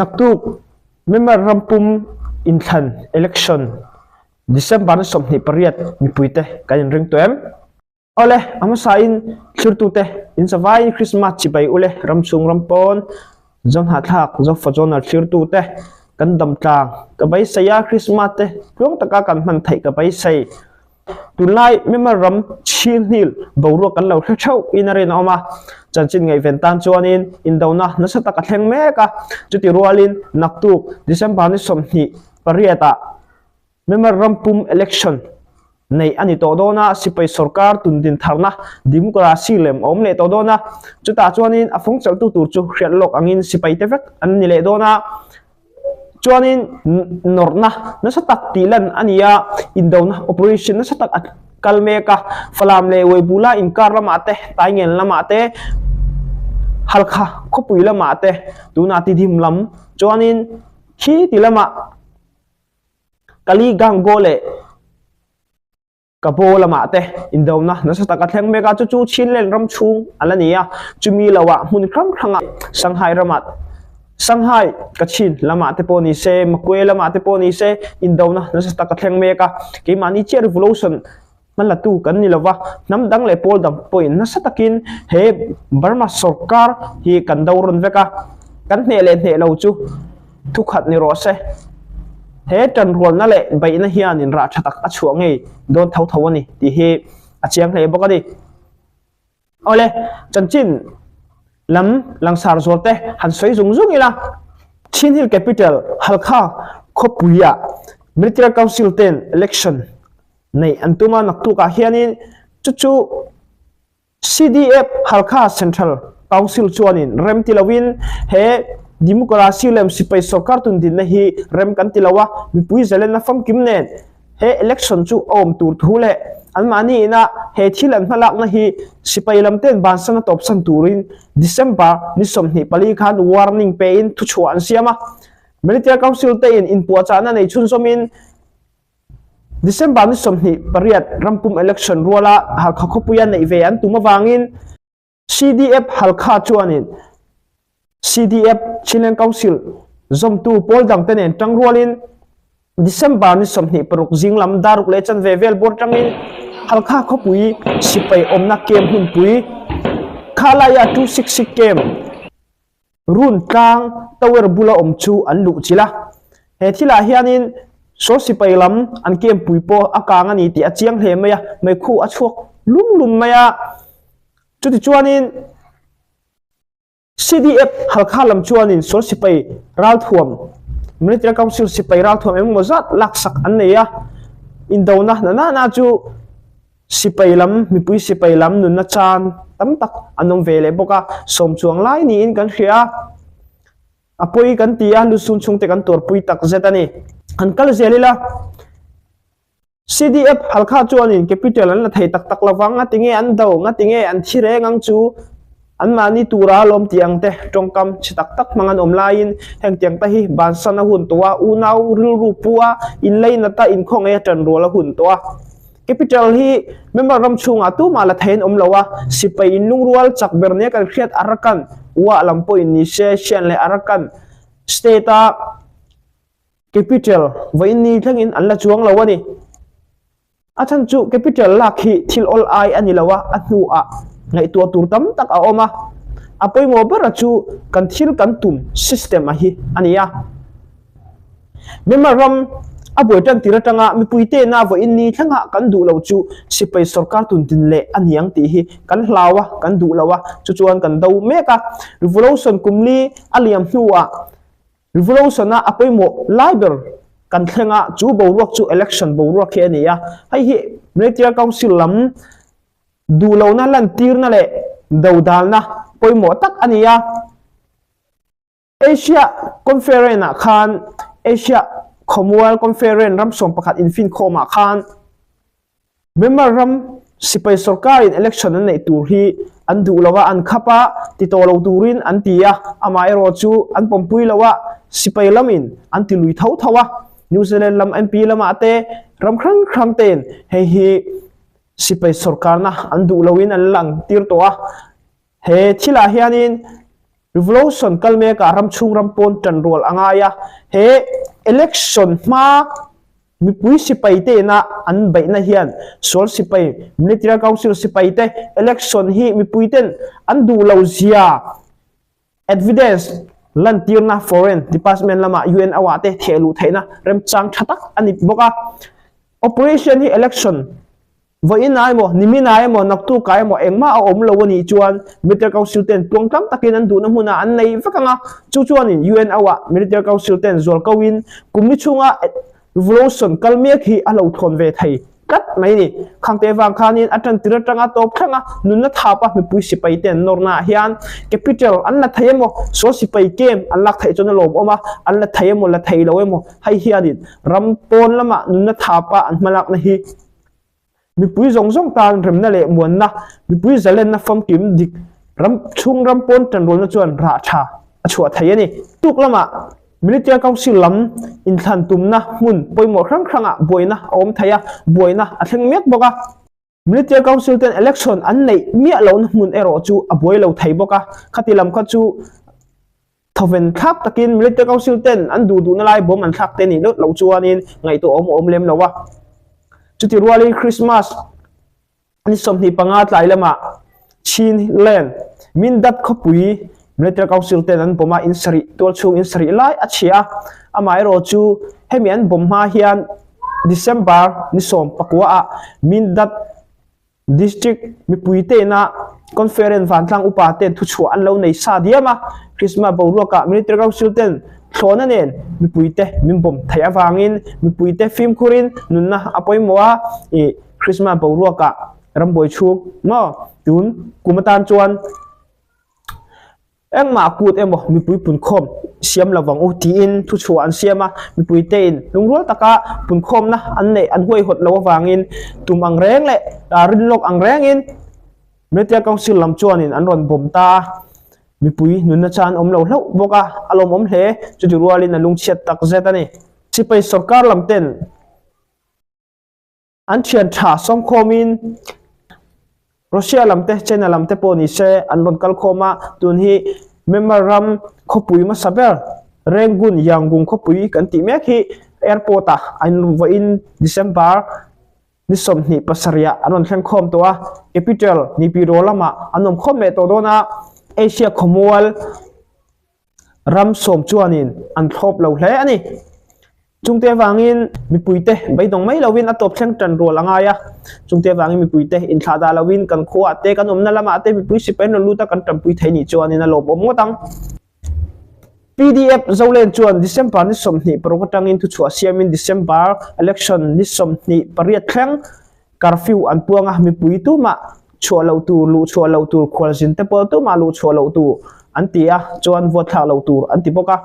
นักตุกไม่มารำปุ่มอินทัน election December สมนิปริยัตมีปุยเตกันยังเร่งตัวเอ็มเอาเลยอามาสายอินชิรตุเตอินสวายคริสต์มาสจีไปอุเลรำซุงรำปอนจงหัดหักจงฟจอนชิรตุเตกันดำจางกับไปเสียคริสต์มาสเตช่วงตะการกันมันไทยกับไปเสียตุไลไม่มารำชิลนิลบาวรัวกันเราเช่าอินอะไรนอมาจันจินไงเวนตันจวนอินดาวนะนัสตะกัดแหงเมกะจุดที่รัวลินนักตุกดิเซมบานิสมนิปริยัตไม่มารำปุ่ม election ในอันนี้ตัวโดนะสิไปสกัดตุนดินทาร์นะดิมกราซีเลมอมเลตัวโดนะจุดตาจวนอาฟงเซลตุตูจูเรียนโลกอังอินสิไปเทฟกอันนี้เลโดนะจวนนอร์นะนัสตักตีลันอันนี้อินดาวนะ operation นัสตักกัลเมกะฟลามเลวบุลาอินการละมาเตตายเงินละมาเตฮัลค่ะขบุยละมาเตดูนาติดิมลำจวนขี้ติละมาkali gang gole kapola mate indawna nasa takatheng mega chu chinlen ram chung alania chumi lawa mun khram khranga shanghai ramat shanghai kachin lama te poni se makwe lama te poni se indawna nasa takatheng mega ke mani che revolution malatu kan ni lawa namdang le pol dam point nasa takin he Burma sarkar hi kan dawron veka kan ne le ne lo chu thukhat ni ro seเฮจันรวนนั่นแหละใบนั่นเฮียนินราชตักอช่วงไงโดนเท่านี่ที่เฮอเชียงเลยบอกกันดิเอาเลยจันจินลำลังสารสวดเตะหันสวยจุงอีละชินฮิลแคปิตอลฮัลค่าคบปุยะมิลิเตอร์คาวซิลเทนเอเล็กชันในอันตุมานักตุกาเฮียนินจู่ CDF ฮัลค่าเซ็นทรัลคาวซิลชวนินเรมติลาวินเฮดิมุกราซีเลมสิไปสกัดตุนดินนะฮีเริ่มกันติลาวะมีปุยเซเลนนะฟังกิมเนนเฮ election จูอมตูร์ทูเล่อันมานี่นะเฮที่เลนมาลักนะฮีสิไปลำเต้นบานสันตบสันตูริน December นิสมนิปลีคัน warning เปอินทุชวนเสียมามิลิเตอร์คาวซิลเตอินอินปัวจานะในชุนสมิน December นิสมนิปริยัตรัมปุ่ม election รัวละหากเขาปุยันในเวียนตุมาวางิน CDF ฮัลคาชวนินCDF Chilean Council zom tu pol dang tenen tang rualin December ni somni peruk jinglam daruk lechan vevel bor tangin halkha khopui sipai omna kem hun pui khalaya 266 kem run tang tower bula omchu anlu chila he thila hianin so sipai lam an kem pui po akang ani ti achiang hle maya mai khu achuk lum maya chuti chuanin CDF ฮัลค่าลำชวนินโซสิไปรัลทวมมิลิเตอร์คาวซิลสิไปรัลทวมเอ็มโมซัดลักสักอันนี้อินดาวนะจูสิไปลำมีปุยสิไปลำนุนนัชานตั้มตักอันนงเวเลบอกว่าสมช่วงไล่นี้อินกันเชียอปุยกันตีอ่ะลุซุนชงเตกันตัวปุยตักเซตันนี่อันกัลเซลิละ CDF ฮัลค่าชวนินแคปิตอลนั้นไทยตักละวังงัดติงเออันดาวงัดติงเออันชิเรงังจูอันมานี่ตัวราลมเตียงเตะตรงกำชิตักตักมังอันอมลายแห่งเตียงตะฮีบานสันหุ่นตัวอูนาวริลรูปัวอินเลยนัตตาอินคงเอจันรัวละหุ่นตัวแคปิตอลฮีเมื่อรำชงอาตุมาละเทนอมละวะสิไปอินนุ่งรัวจักเบอร์เนียกันเครียดอารักันว่าลำปอินนิเชเชนเลยอารักันสเตต้าแคปิตอลวันนี้ทั้งอินอันละจวงละวะนี่อาจารย์จูแคปิตอลลักฮีทิลอลไออันนี้ละวะอันนูอะไงตัวตูตั้มตักเอาออกมาอภัยโมบราชูกันทิลกันตุม system มาฮีอันนี้อ่ะเมื่อมารำอภัยจันติระจังอ่ะมีปุยเตน่าวันนี้ทั้งหากันดูเราจูสิไปสกัดตุนดินเละอันยังตีฮีกันลาวะกันดูลาวะจู่ๆกันดูเมกะ revolution กุมลีอันยังหัว revolution น่ะอภัยโมไลเบอร์กันทั้งอ่ะจูบวกจู election บวกแค่นี้อ่ะให้ฮีเมื่อที่เราสิลำดูเรานั่นลันตีร์นั่นแหละดาวดาลนะปอยหมดตักอันนี้อ่ะเอเชียคอนเฟอเรนซ์นะคันเอเชียคอมมอนเวลคอนเฟอเรนซ์รำส่งประกาศอินฟินโคมาคันเมื่อมารำสิไปสกัดอินเอเล็กชันนั้นในตัวที่อันดูแล้วว่าอันขับะติดตัวเราดูรินอันตีอ่ะอามาเอโรจูอันปมปุยแล้วว่าสิไปลำอินอันติลุยเท่าเท่าวะนิวซีแลนด์ลำเอ็มพีลำมาเตะรำครั้งเต็นเฮ้สิไปสกัดนะอันดูเราวินอันหลังตีร์ตัวเฮที่ลาเฮียนิน revolution kalme ka ram chung ram pon tan rol angaya he election ma mi pui sipai te na an bai na hian sol sipai military council sipai te election hi mi pui ten an du lo zia evidence lan tirna foreign department lama UN awate thelu theina rem chang thatak ani boka operation hi election voi nai mo nimi nai mo naktu kai mo engma om lo ni chuan military council ten tuangtam takin an du na huna an nei vakanga chu chuan in UN awa military council ten zol kawin kumni chunga revolution kalmek hi alo thon ve thai kat mai ni khangte wang khanin atan tiratanga top thanga nunna thapa mi pui sipai ten norna hian capital an la thayemo so sipai kem an lak thai chona lom oma an la thayemo la thai loemo hai hianin rampon lama nunna thapa an malak na hi mi pui zong tan rem na le muan na mi pui zalen na fam kim dik ram chung ram pon tan rol na chuan ra tha achua thai ani tuk lama military council lam in than tum na mun poimo khrang khranga boina om thaya boina atheng mek boka military council ten election an nei mi alo na mun ero chu a boi lo thai boka khatilam kha chu thoven khap takin military council ten an du na lai bom an thak te ni lo chuanin ngai to om lem lowa chuti ruali Christmas ani somni pangat lai lama chin len min dat khopui military council ten an boma insari tol chung insari lai achia amai ro chu hemian bomma hian December ni som pakwa a min dat district mi puite na conference van tlang upa ten thu chu an lo nei sa diama Christmas bawroka military council ten thona nen mi puite min bom thaya wangin mi puite film kurin nunna apoi moa e Christmas bawroka ramboi chuk no tun kumatan chuan engma kut emo mi pui pun khom siam lawang u ti in thu chu an siama mi pui te in lungrol taka pun khom na an nei an hoi hot lawa wangin tum ang reng le rin lok ang reng in military council lam chuan in an ron bom ta mi pui nunna chan om lo hlo boka alom om hle chu rualin alung chet tak zetani sipai sarkar lam ten an thian tha som khomin Russia lamte China lamte poni se anron kal khoma tun hi memoram khopui ma saber rengun yangung khopui kan ti mek hi airport a an vo in December ni som ni pasaria anon thleng khom towa capital ni piro lama anom khom me to dona Asia khomwal ram som chuanin an thop lo hle ani chungte wangin mi puite bai dong mai lawin atop thleng tan rol angaya chungte wangin mi puite in thada lawin kan kho ate kan omna lama ate mi pui sipen luta kan tampui thaini chuanin a lob omotang PDF zolen chuan December ni somni prokatangin thu chua siamin December election ni somni pariat thleng curfew an puanga mi pui tu ma chua lo tu lu chua lo tu khwal jin te pol tu ma lu chua lo tu antia chuan vote tha lo tu anti boka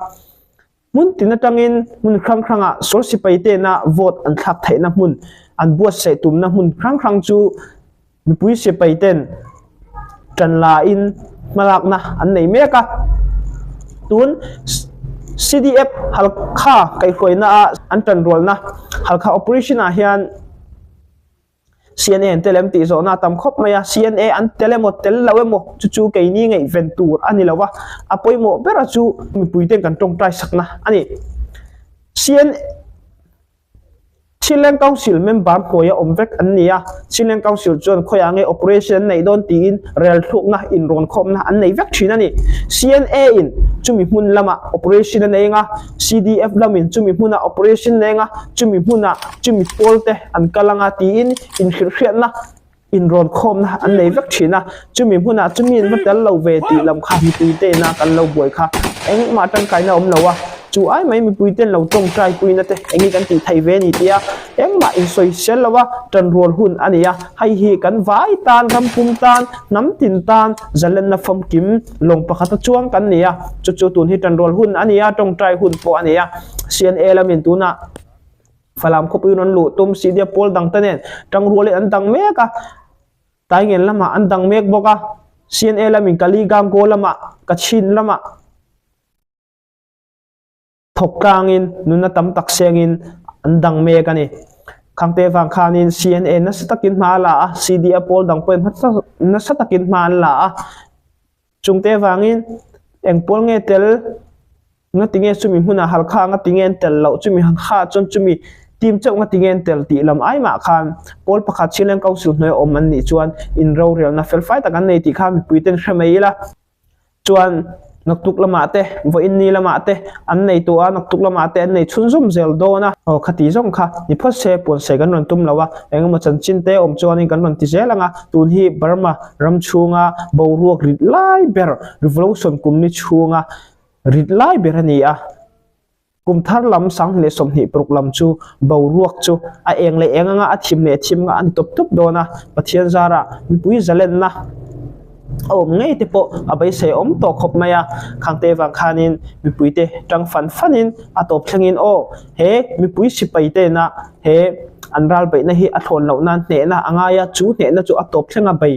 mun tinatangin mun khrang-khranga sol sipai te na vote an thak theina mun an buat se tum na mun khrang-khrang chu mi pui sipai ten tan la in malak na an nei meka tun CDF halkha kai khoina an tan rol na halkha operation a hian CNN telem ti zo na tam khop maya CNA an telemo tel lawemo chu ke ni ngai ventur ani lawa apoi mo bera chu mi puiten kan tong trai sakna ani CN Chilean Council member hoya omvek ania Chilean Council chon khoyange operation nei don tin rel thuk na in ron khom na an nei vek thina ni CNA in chumi mun lama operation nei nga CDF lamin chumi muna operation nei nga chumi muna chumi polte an kalanga tin in khriat na in ron khom na an nei vek thina chumi muna chumi matal lo ve ti lam kha mi tuite na kan lo boi kha eng ma tan kai na om lawa chu ai mai mi puiten lo tong trai puina te engi kan ti thai ve ni tia engma in soi sel lawa tan rol hun ania hai hi kan vai tan ram pum tan nam tin tan zalen na fam kim long pakhata chuang kan nia chu chu tun hi tan rol hun ania tong trai hun po ania CNA lamin tuna falam khopi non lu tum sidia pol dang tanen tang role an dang meka tai ngel lama an dang mek boka CNA lamin kali gam ko lama kachin lama thokangin nuna tam taksengin andang me kani khangte wang khanin CNA na satakin mala CDF pol dang pen na satakin mala chungte wangin eng pol nge tel nga tinge chumi huna halkha nga tingen tel lo chumi kha chon chumi team chau nga tingen tel ti lam ai ma khan pol pakhat chilen council noi om an ni chuan in ro real na fel fight kan nei ti kha mi puiten khmeila chuan naktuk lama te vo in ni lama te an nei to a naktuk lama te an nei chunzum zel dona o khati jong kha ni phot se pon se gan ron tum lawa engma chan chin te om chuan in kan ron ti zelanga tun hi Burma ram chunga boruak rit lai ber revolution kumni chunga rit lai ber ani a kum thar lam sang le som ni program chu boruak chu a eng le enganga a thim le thim nga an top top dona pathian zara mi pui zalen na om ngay te po abay se om to khop maya khangte wang khanin mi puite tang fan fanin atop thlangin o he mi pui sipai te na he anral bai na hi athon lo nan ne na angaya chu ne na chu atop thlanga bai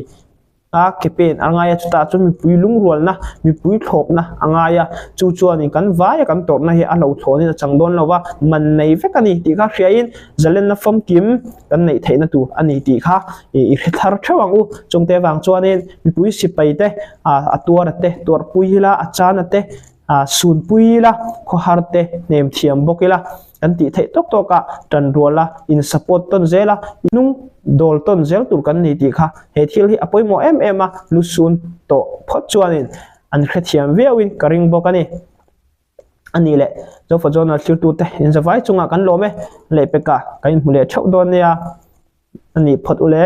a kepen angaya chu ta chu mi pui lung rol na mi pui thop na angaya chu chuan in kan vai kan top na hi a lo thoni na changdon lawa man nei vekani ti kha hriain zalen na fom kim kan nei theina tu ani ti kha i thar thawang u chungte wang chuanin mi pui sipai te a tuar te tuar pui la a chana te sun pui la kho har te nem thiam bokila kan ti thei tok toka tan rola in support ton zela inung dol ton zel tur kan ni ti kha he thil hi apoi mo em a lusun to phot chuanin an khethiam veawin karing bokani ani le zo fa zona thil tu te in zawai chunga kan lo me le peka kain mule thau don ya ani phot ule